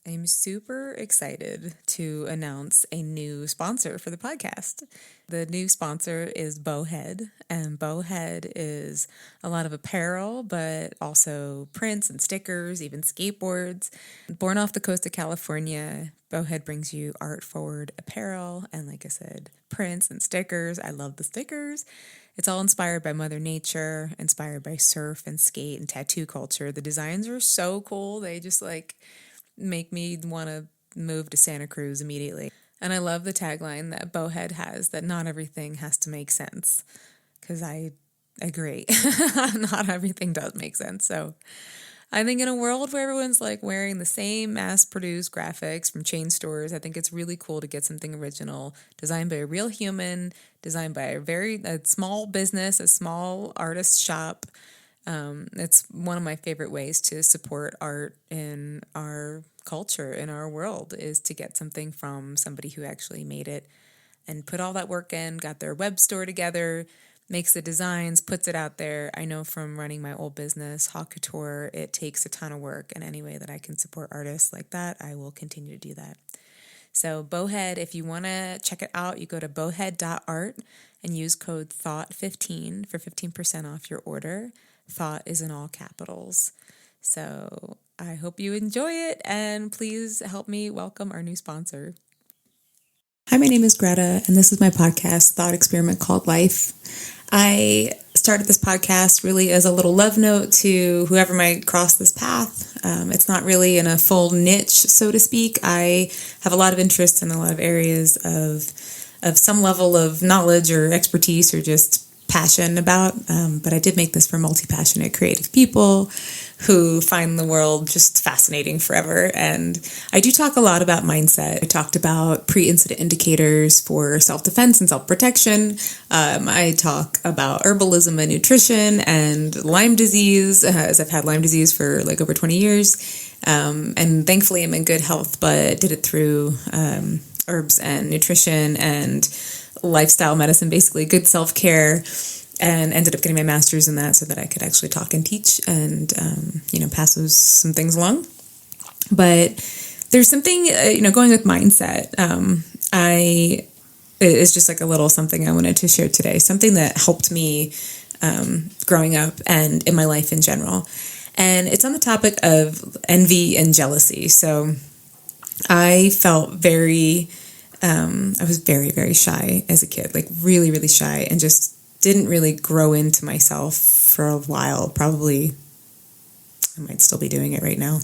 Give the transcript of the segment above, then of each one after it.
I'm super excited to announce a new sponsor for the podcast. The new sponsor is Bowhead, and Bowhead is a lot of apparel, but also prints and stickers, even skateboards. Born off the coast of California, Bowhead brings you art-forward apparel and, like I said, prints and stickers. I love the stickers. It's all inspired by Mother Nature, inspired by surf and skate and tattoo culture. The designs are so cool. They just make me want to move to Santa Cruz immediately. And I love the tagline that Bowhead has, that not everything has to make sense, because I agree. Not everything does make sense. So I think in a world where everyone's wearing the same mass-produced graphics from chain stores, I think it's really cool to get something original, designed by a real human, designed by a small business, a small artist shop. It's one of my favorite ways to support art in our culture, in our world, is to get something from somebody who actually made it and put all that work in, got their web store together, makes the designs, puts it out there. I know from running my old business, Haute Couture, it takes a ton of work, and any way that I can support artists like that, I will continue to do that. So Bowhead, if you want to check it out, you go to bowhead.art and use code THOUGHT15 for 15% off your order. Thought is in all capitals. So I hope you enjoy it, and please help me welcome our new sponsor. Hi, my name is Greta, and this is my podcast, Thought Experiment Called Life. I started this podcast really as a little love note to whoever might cross this path. It's not really in a full niche, so to speak. I have a lot of interest in a lot of areas of some level of knowledge or expertise or just passion about, but I did make this for multi-passionate creative people who find the world just fascinating forever. And I do talk a lot about mindset. I talked about pre-incident indicators for self-defense and self-protection. I talk about herbalism and nutrition and Lyme disease, as I've had Lyme disease for over 20 years. And thankfully I'm in good health, but did it through herbs and nutrition and lifestyle medicine, basically good self-care, and ended up getting my master's in that so that I could actually talk and teach and, pass some things along. But there's something, going with mindset, it's just a little something I wanted to share today, something that helped me growing up and in my life in general. And it's on the topic of envy and jealousy. So I felt I was very, very shy as a kid, really, really shy, and just didn't really grow into myself for a while. Probably, I might still be doing it right now.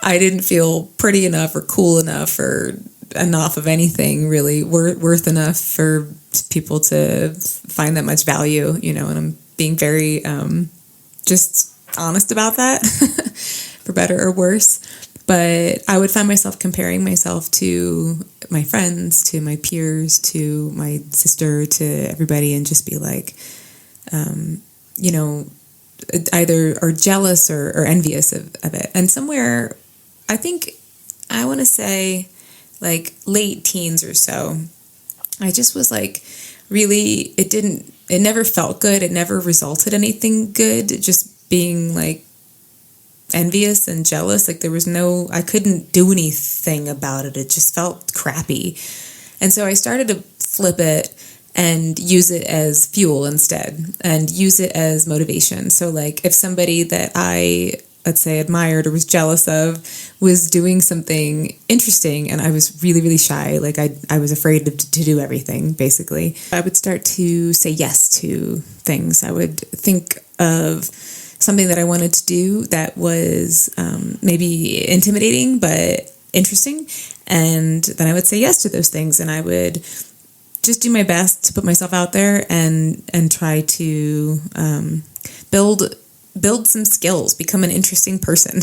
I didn't feel pretty enough or cool enough or enough of anything really worth enough for people to find that much value, and I'm being very just honest about that, for better or worse. But I would find myself comparing myself to my friends, to my peers, to my sister, to everybody, and just be either or jealous or envious of it. And somewhere, I think, I want to say late teens or so, I just was really, it never felt good. It never resulted in anything good. Just being envious and jealous. I couldn't do anything about it. It just felt crappy. And so I started to flip it and use it as fuel instead, and use it as motivation. So if somebody that I, let's say, admired or was jealous of was doing something interesting and I was really, really shy, I was afraid to do everything, basically, I would start to say yes to things. I would think of something that I wanted to do that was maybe intimidating but interesting, and then I would say yes to those things, and I would just do my best to put myself out there and try to build some skills, become an interesting person,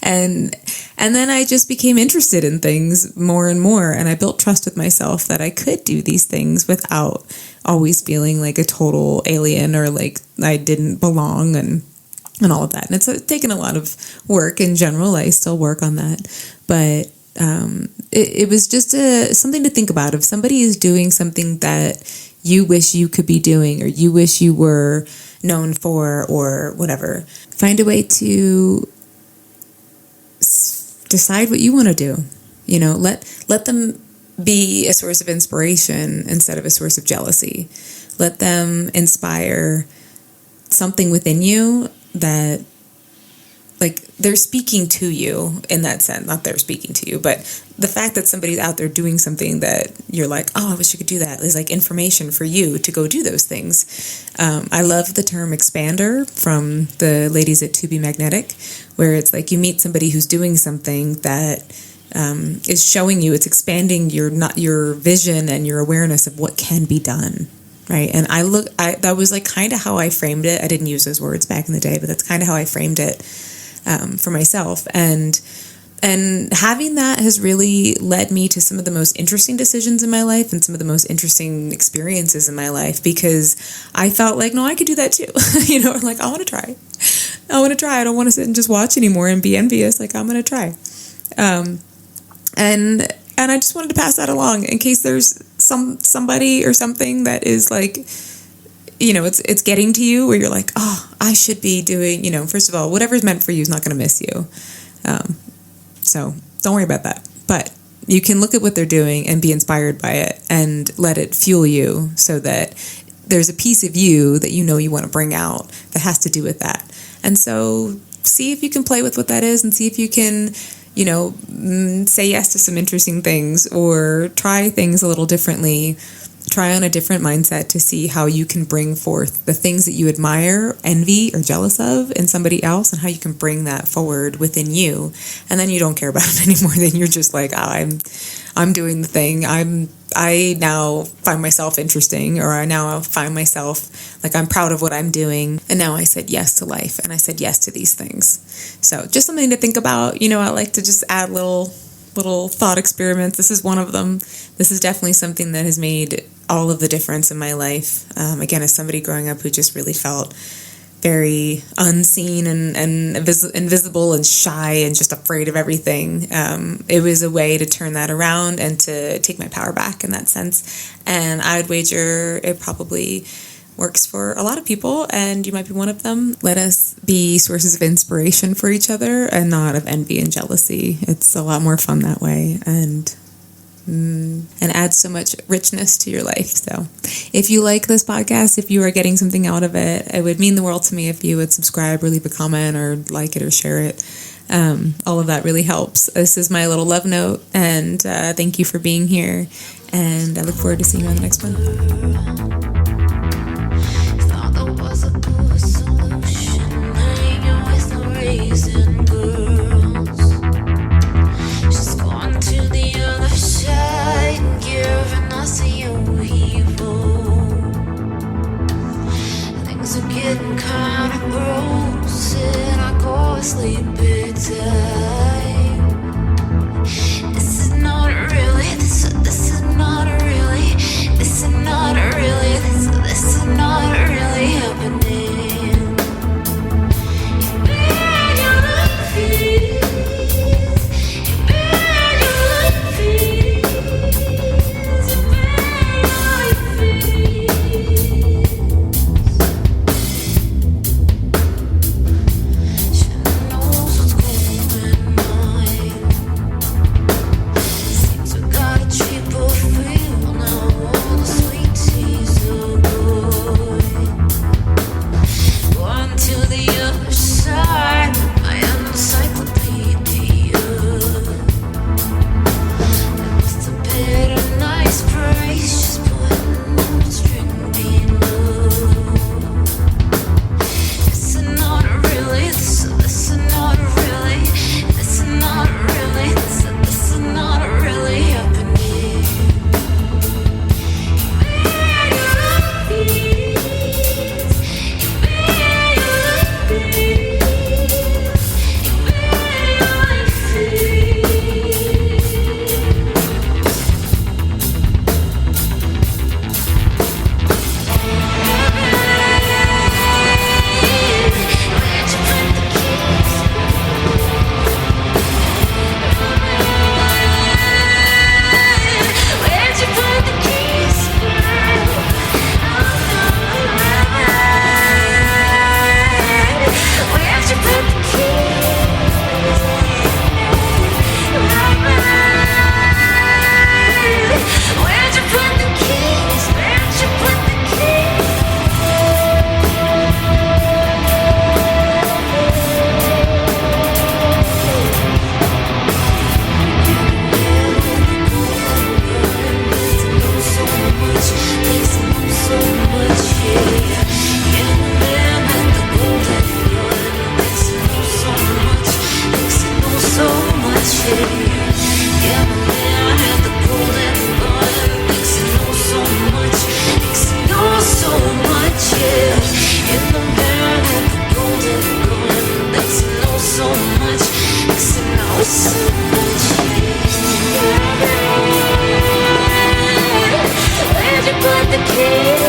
and then I just became interested in things more and more, and I built trust with myself that I could do these things without always feeling like a total alien or I didn't belong and all of that. And it's taken a lot of work in general. I still work on that, but it was just something to think about. If somebody is doing something that you wish you could be doing or you wish you were known for or whatever. Find a way to decide what you want to do. Let them be a source of inspiration instead of a source of jealousy. Let them inspire something within you that, like, they're speaking to you in that sense. Not they're speaking to you, but the fact that somebody's out there doing something that you're like, oh, I wish I could do that, is like information for you to go do those things. I love the term expander from the ladies at To Be Magnetic, where it's like you meet somebody who's doing something that is showing you, it's expanding your vision and your awareness of what can be done. Right. And that was like kind of how I framed it. I didn't use those words back in the day, but that's kind of how I framed it for myself. And having that has really led me to some of the most interesting decisions in my life and some of the most interesting experiences in my life, because I felt like, no, I could do that too. Like, I want to try. I don't want to sit and just watch anymore and be envious. Like, I'm going to try. And I just wanted to pass that along in case there's somebody or something that is like, it's getting to you where you're like, oh, I should be doing, first of all, whatever's meant for you is not going to miss you. So don't worry about that. But you can look at what they're doing and be inspired by it and let it fuel you, so that there's a piece of you that you want to bring out that has to do with that. And so see if you can play with what that is and see if you can, say yes to some interesting things or try things a little differently. Try on a different mindset to see how you can bring forth the things that you admire, envy, or jealous of in somebody else, and how you can bring that forward within you. And then you don't care about it anymore. Then you're just like, oh, I'm doing the thing. I now find myself interesting, or I now find myself like I'm proud of what I'm doing. And now I said yes to life, and I said yes to these things. So just something to think about. I like to just add little thought experiments. This is one of them. This is definitely something that has made all of the difference in my life. Again, as somebody growing up who just really felt very unseen and invisible and shy and just afraid of everything, it was a way to turn that around and to take my power back in that sense. And I would wager it probably works for a lot of people, and you might be one of them. Let us be sources of inspiration for each other and not of envy and jealousy. It's a lot more fun that way, and adds so much richness to your life. So if you like this podcast, if you are getting something out of it, it would mean the world to me if you would subscribe or leave a comment or like it or share it. All of that really helps. This is my little love note, and thank you for being here, and I look forward to seeing you on the next one. Raising girls, she's gone to the other side and giving us a evil. Things are getting kind of gross, and I go to sleep at time. This is not really. This is not really. This is not really. This is not really happening. She knows so much, 'cause I know so much. Where'd you put the key?